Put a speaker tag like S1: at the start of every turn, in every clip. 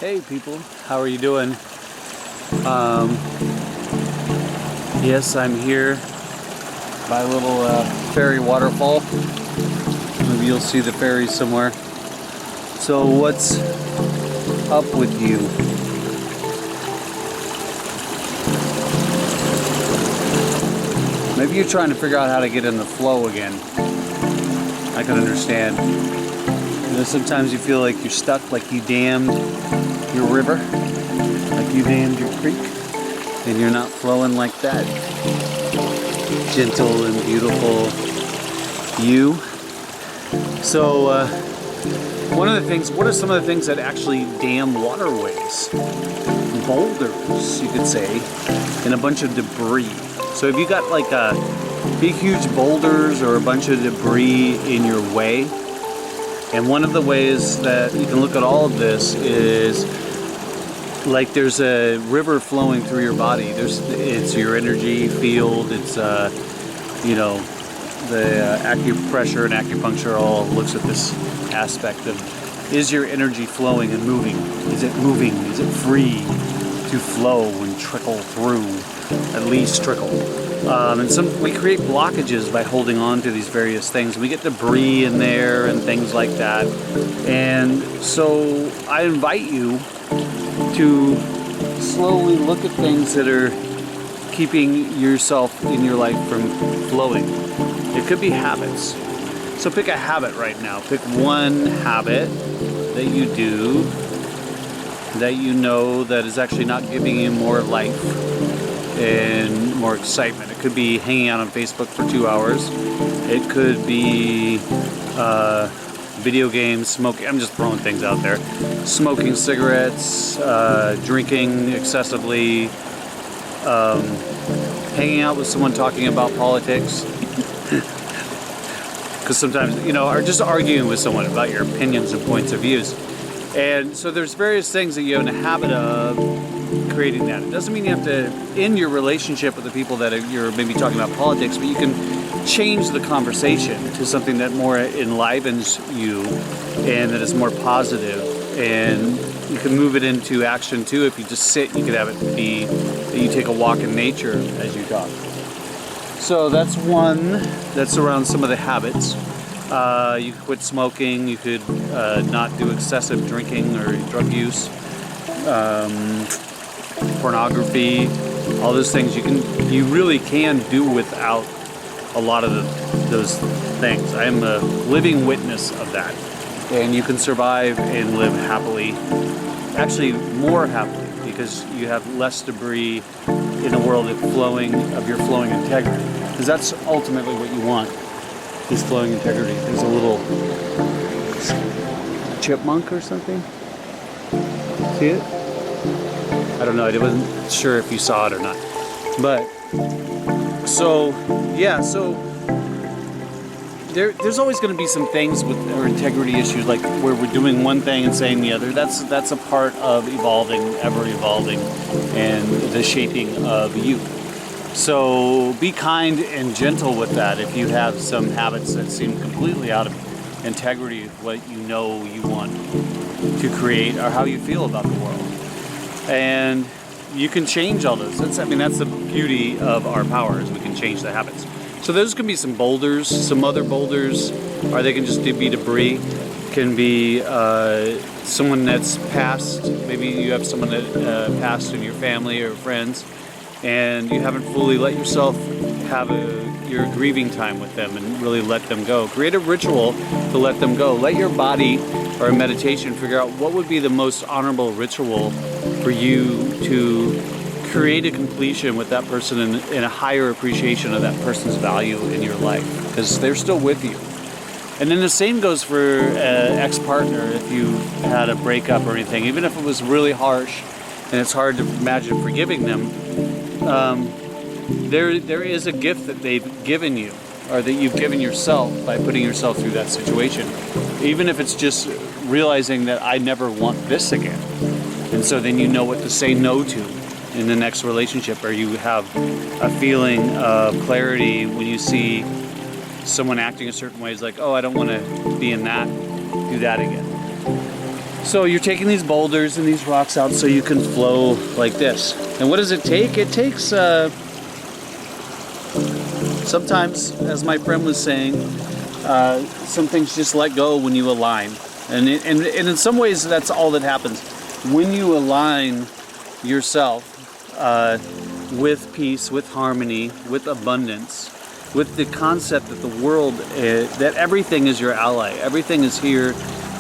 S1: Hey people, how are you doing? Yes, I'm here by a little ferry waterfall. Maybe you'll see the ferry somewhere. So what's up with you? Maybe you're trying to figure out how to get in the flow again. I can understand. Sometimes you feel like you're stuck, like you dammed your river, like you dammed your creek, and you're not flowing like that gentle and beautiful you. So what are some of the things that actually dam waterways? Boulders, you could say, and a bunch of debris. So if you got like big huge boulders or a bunch of debris in your way, and one of the ways that you can look at all of this is like there's a river flowing through your body. It's your energy field. It's the acupressure and acupuncture all looks at this aspect of, is your energy flowing and moving? Is it moving? Is it free to flow and trickle through? At least trickle. And we create blockages by holding on to these various things. We get debris in there and things like that. And so I invite you to slowly look at things that are keeping yourself in your life from flowing. It could be habits. So pick a habit right now. Pick one habit that you do that you know that is actually not giving you more life and more excitement. It could be hanging out on Facebook for 2 hours. It could be video games, smoking. I'm just throwing things out there. Smoking cigarettes, drinking excessively, hanging out with someone talking about politics. Because sometimes, or just arguing with someone about your opinions and points of views. And so there's various things that you're in a habit of creating that. It doesn't mean you have to end your relationship with the people that you're maybe talking about politics, but you can change the conversation to something that more enlivens you and that is more positive. And you can move it into action too. If you just sit, you could have it be that you take a walk in nature as you talk. So that's one that's around some of the habits. You could quit smoking, you could not do excessive drinking or drug use, pornography, all those things you really can do without a lot of those things. I am a living witness of that. And you can survive and live happily, actually more happily, because you have less debris in a world of your flowing integrity. Because that's ultimately what you want, is flowing integrity. There's a little chipmunk or something. See it? I don't know. I wasn't sure if you saw it or not. But so there's always going to be some things with our integrity issues, like where we're doing one thing and saying the other. That's a part of evolving, ever evolving, and the shaping of you. So be kind and gentle with that. If you have some habits that seem completely out of integrity with what you know you want to create or how you feel about the world. And you can change all those. That's the beauty of our power, is we can change the habits. So those can be some boulders, some other boulders, or they can just be debris. Can be someone that's passed. Maybe you have someone that passed in your family or friends, and you haven't fully let yourself have your grieving time with them and really let them go. Create a ritual to let them go. Let your body, or a meditation, figure out what would be the most honorable ritual for you to create a completion with that person and a higher appreciation of that person's value in your life, because they're still with you. And then the same goes for an ex-partner. If you had a breakup or anything, even if it was really harsh and it's hard to imagine forgiving them, there is a gift that they've given you, or that you've given yourself by putting yourself through that situation. Even if it's just realizing that I never want this again. And so then you know what to say no to in the next relationship, or you have a feeling of clarity when you see someone acting a certain way. It's like, oh, I don't want to be in that, do that again. So you're taking these boulders and these rocks out so you can flow like this. And what does it take? It takes, sometimes, as my friend was saying, some things just let go when you align. And in some ways, that's all that happens. When you align yourself with peace, with harmony, with abundance, with the concept that the world, that everything is your ally, everything is here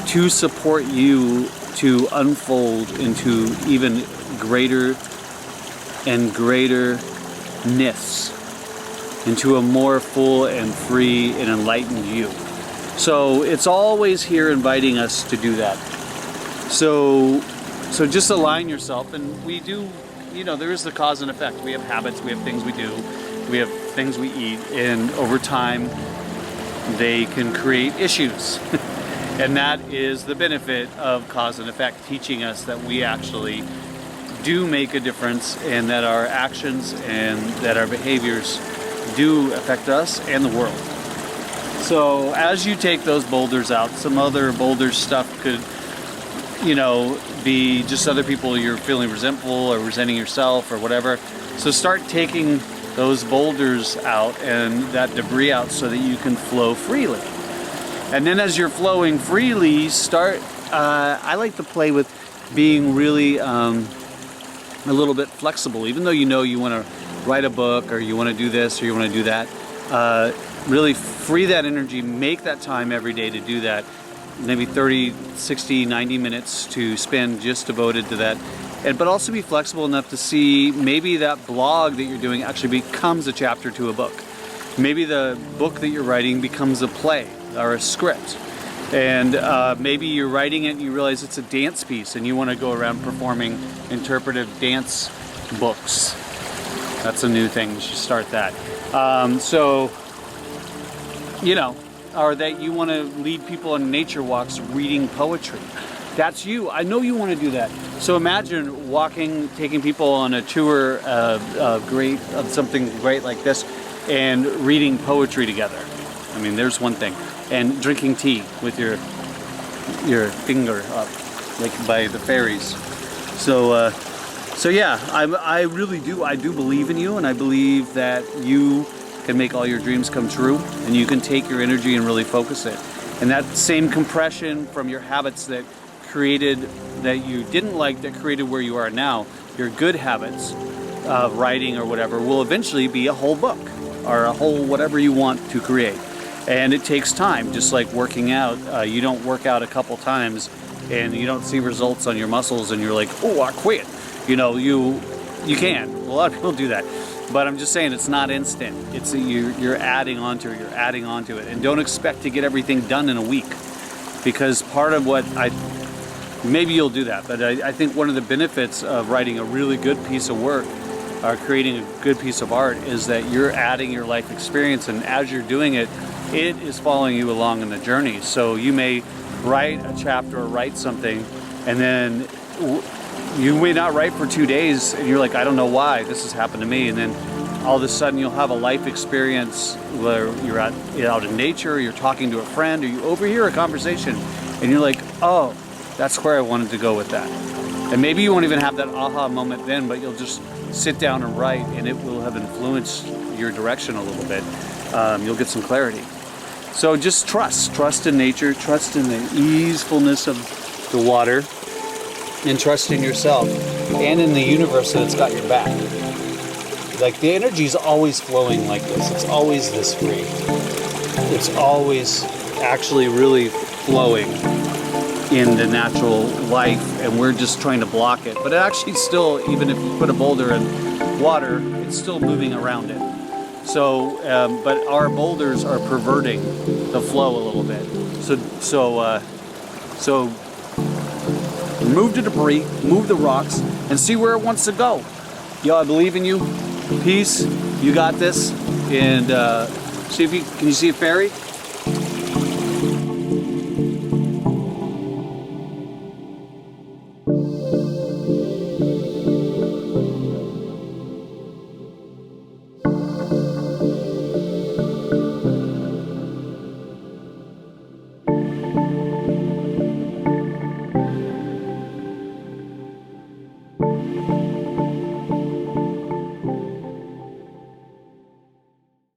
S1: to support you to unfold into even greater and greaterness, into a more full and free and enlightened you. So it's always here inviting us to do that. So just align yourself, and we do, you know, there is the cause and effect. We have habits, we have things we do, we have things we eat, and over time they can create issues. And that is the benefit of cause and effect, teaching us that we actually do make a difference, and that our actions and that our behaviors do affect us and the world. So as you take those boulders out, some other boulder stuff could, you know, be just other people you're feeling resentful or resenting yourself or whatever. So start taking those boulders out and that debris out so that you can flow freely. And then as you're flowing freely, start, I like to play with being really a little bit flexible. Even though you know you want to write a book, or you want to do this, or you want to do that, really free that energy, make that time every day to do that. Maybe 30, 60, 90 minutes to spend just devoted to that. But also be flexible enough to see maybe that blog that you're doing actually becomes a chapter to a book. Maybe the book that you're writing becomes a play or a script. And maybe you're writing it and you realize it's a dance piece and you want to go around performing interpretive dance books. That's a new thing, you should start that. So, you know, or that you want to lead people on nature walks reading poetry. That's you. I know you want to do that. So imagine walking, taking people on a tour of something great like this and reading poetry together. I mean, there's one thing. And drinking tea with your finger up, like by the fairies. So yeah, I really do. I do believe in you, and I believe that you can make all your dreams come true, and you can take your energy and really focus it. And that same compression from your habits that created, that you didn't like, that created where you are now, your good habits of writing or whatever, will eventually be a whole book or a whole whatever you want to create. And it takes time, just like working out. You don't work out a couple times and you don't see results on your muscles and you're like, oh, I quit. You know, you can. A lot of people do that. But I'm just saying, it's not instant. It's you're adding onto it, you're adding onto it. And don't expect to get everything done in a week. Because part of what maybe you'll do that, but I think one of the benefits of writing a really good piece of work or creating a good piece of art is that you're adding your life experience, and as you're doing it, it is following you along in the journey. So you may write a chapter or write something, and then you may not write for 2 days, and you're like, I don't know why this has happened to me. And then all of a sudden you'll have a life experience where you're out in nature, you're talking to a friend, or you overhear a conversation, and you're like, oh, that's where I wanted to go with that. And maybe you won't even have that aha moment then, but you'll just sit down and write, and it will have influenced your direction a little bit. You'll get some clarity. So just trust in nature, trust in the easefulness of the water, and trust in yourself and in the universe that it's got your back. Like, the energy is always flowing like this. It's always this free. It's always actually really flowing in the natural life, and we're just trying to block it. But it actually still, even if you put a boulder in water, it's still moving around it. So, but our boulders are perverting the flow a little bit. So remove the debris, move the rocks, and see where it wants to go. Yo, I believe in you. Peace. You got this. And can you see a fairy?